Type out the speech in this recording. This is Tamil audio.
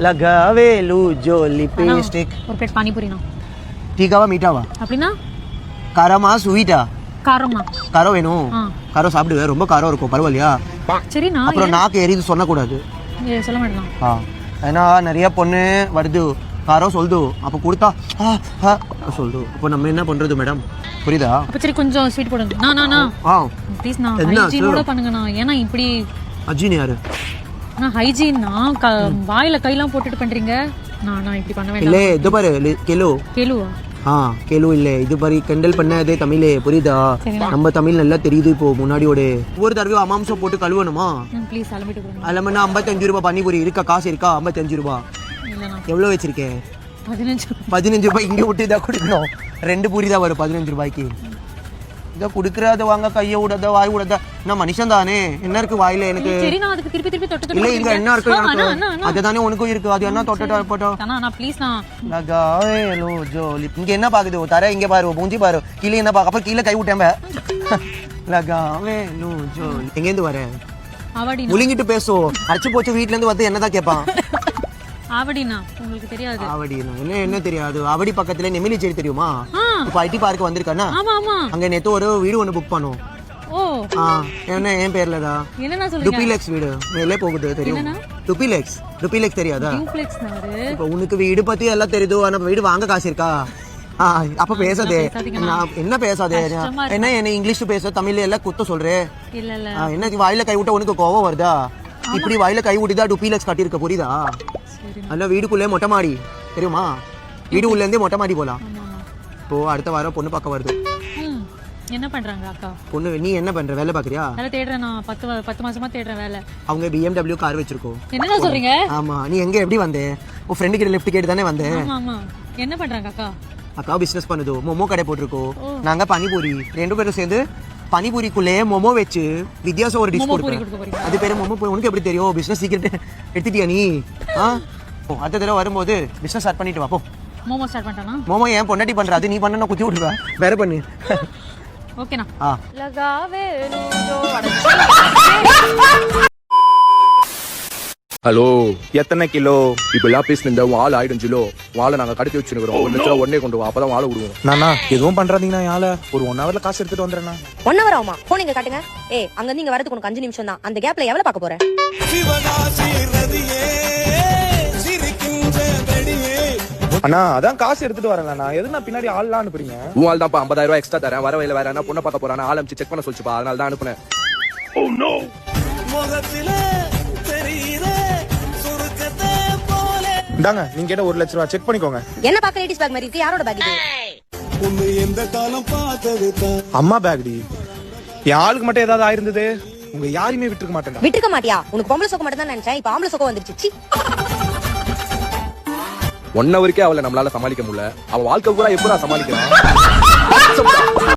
लगावे लू जो लिपस्टिक ஒரு பிளேட் பானிபூரி நான் டீக்காவா மீட்டாவா அப்படினா காரமா ஸ்வீட்டா காரமா காரம் வேணும் காரம் சாப்பிடுவேன் ரொம்ப காரம் இருக்கும் பரவாயில்லையா சரி நான் அப்புறம் நாக்கு எரியுது சொல்லக்கூடாது சொல்ல மாட்டேன் ஏன்னா நிறைய பொண்ணு வருது காரம் சொல்லுது அப்போ கொடுத்தா சொல்லுது அப்போ நம்ம என்ன பண்றது மேடம் புரியுதா அப்ப சரி கொஞ்சம் ஸ்வீட் போடுங்க நான் ப்ளீஸ் நான் ஹைஜீனோட பண்ணுங்கண்ணா ஏன்னா இப்படி அஜீன் யாரு நான் ஹைஜீன்னா வாயில கையெல்லாம் போட்டுட்டு பண்றீங்க நான் இப்படி பண்ண வேண்டாம் இல்ல இது பாரு கேலுவா கேளு இல்ல இது பாரு கிண்டல் பண்ணதே தமிழே புரியுதா நம்ம தமிழ் நல்லா தெரியுது இப்போ முன்னாடியோட ஒவ்வொரு தடவையும் அமாம்சம் போட்டு கழுவணுமா ப்ளீஸ் அலமிட்டு கொடுங்க அலமனா 55 ரூபாய் பானிபூரி இருக்கா காசு இருக்கா 55 ரூபாய் எவ்வளவு வச்சிருக்கேன் 15 ரூபாய் இங்க விட்டு இதை கொடுக்கணும் 2 பூரி தான் வரும் 15 ரூபாய்க்கு இதை கொடுக்கறத வாங்க கையை விடாத வாய் விடாத நான் மனுஷன் தானே என்ன இருக்கு வாயில எனக்கு சரி நான் அதுக்கு திருப்பி தொட்டு இல்ல இங்க என்ன இருக்கு அதுதானே உனக்கும் இருக்கு அது என்ன தொட்டா போட்டோம் நான் ப்ளீஸ் நான் லகாவே லோ ஜோலி இங்க என்ன பாக்குது தர இங்க பாரு மூஞ்சி பாரு கீழே என்ன பாக்க அப்புறம் கீழே கை விட்டேன் லகாவே லோ ஜோலி எங்க இருந்து வர ஆவடி முழுங்கிட்டு பேசும் அடிச்சு போச்சு வீட்ல இருந்து வந்து என்னதான் கேட்பான் ஆவடினா உங்களுக்கு தெரியாது ஆவடினா என்ன தெரியாது ஆவடி பக்கத்துல நெமிலி செடி தெரியுமா இப்ப ஐடி பார்க் வந்திருக்கானா ஆமா ஆமா அங்க நேத்து ஒரு வீடு ஒன்னு புக் பண்ணோம் என்ன என் பேர்லடா என்னன்னா சொல்றீங்க டுபிலெக்ஸ் வீடு மேலே போகுது தெரியும் டுபிலெக்ஸ் தெரியாதா இப்ப உனக்கு வீடு பத்தி எல்லாம் தெரியுது ஆனா வீடு வாங்க காசு இருக்கா அப்ப பேசாதே என்ன பேசாதே என்ன என்ன இங்கிலீஷ் பேச தமிழ்ல எல்லாம் குத்த சொல்றேன் என்ன வாயில கை விட்ட உனக்கு கோவம் வருதா இப்படி வாயில கை விட்டுதான் டுபிலெக்ஸ் கட்டியிருக்க புரியுதா அல்ல வீடுக்குள்ளே மொட்டை மாடி தெரியுமா வீடு உள்ள இருந்தே மொட்டை மாடி போலாம் இப்போ அடுத்த வாரம் பொண்ணு பார்க்க வருது என்ன பண்றாங்க அக்கா பொண்ணு நீ என்ன பண்ற வேலை பாக்குறியா வேலை தேடுறேன் நான் 10 மாசமா தேடுறேன் வேலை அவங்க BMW கார் வச்சிருக்கோம் என்ன சொல்றீங்க ஆமா நீ எங்க எப்படி வந்தே உன் ஃப்ரெண்ட் கிட்ட லிஃப்ட் கேட்டு தானே வந்தே ஆமா என்ன பண்றாங்க அக்கா பிசினஸ் பண்ணுது மோமோ கடை போட்டுருக்கோம் நாங்க பானிபூரி 2 பேரும் சேர்ந்து பானிபூரிக்குள்ளே மோமோ வச்சு வித்தியாசம் ஒரு டிஷ் கொடுப்போம் அது பேரு மோமோ உனக்கு எப்படி தெரியும் பிசினஸ் சீக்கிரம் எடுத்துட்டியா நீ அடுத்த தடவை வரும்போது பிசினஸ் ஸ்டார்ட் பண்ணிட்டு வா போ மோமோ ஸ்டார்ட் பண்ணானா மோமோ ஏன் பொண்டாட்டி பண்ற அது நீ பண்ணனா குத்தி விடுவ வேற பண்ணு ஓகேனா லகாவே ஹலோ எத்தனை கிலோ இப்பெல்லாம் பேசின வாழை ஆயிடும் கிலோ வாழை நாங்க கடத்தி வச்சுருக்கோம் 1 லட்சம் உடனே கொண்டு வா அப்பதான் வாழை விடுவோம் நானா எதுவும் பண்றாதீங்கன்னா யாழ ஒரு 1 ஹவர்ல காசு எடுத்துட்டு வந்துடுறேன் 1 ஹவர் ஆகுமா போன் இங்க காட்டுங்க அங்க இருந்து இங்க வரதுக்கு உனக்கு 5 நிமிஷம் தான் அந்த கேப்ல எவ்வளவு பார்க்க போறேன் அண்ணா அதான் காசு எடுத்துட்டு வரேன்ண்ணா எது நான் பின்னாடி ஆள்லாம் அனுப்புறீங்க உன் ஆள் தான் 50,000 ரூபாய் எக்ஸ்ட்ரா தரேன் வர வயல வேற என்ன பொண்ணை பார்க்க போறான் ஆரம்பிச்சு செக் பண்ண சொல்லிச்சுப்பா அதனால தான் அனுப்புனேன் இந்தாங்க நீங்க கேட்ட 1 லட்சம் ரூபாய் செக் பண்ணிக்கோங்க என்ன பார்க்க லேடிஸ் பேக் மாதிரி இருக்கு யாரோட பேக் இது அம்மா பேக் டி என் ஆளுக்கு மட்டும் ஏதாவது ஆயிருந்தது உங்க யாரையுமே விட்டுருக்க மாட்டேன் விட்டுருக்க மாட்டியா உனக்கு பொம்பளை சோக்க மட்டும் தான் நினைச்சேன் இப்ப ஆம்பளை சோக்க வந்துருச்சு 1 ஹவருக்கே அவளை நம்மளால சமாளிக்க முடியல அவ வாழ்க்கை பூரா எப்படா சமாளிக்கலாம்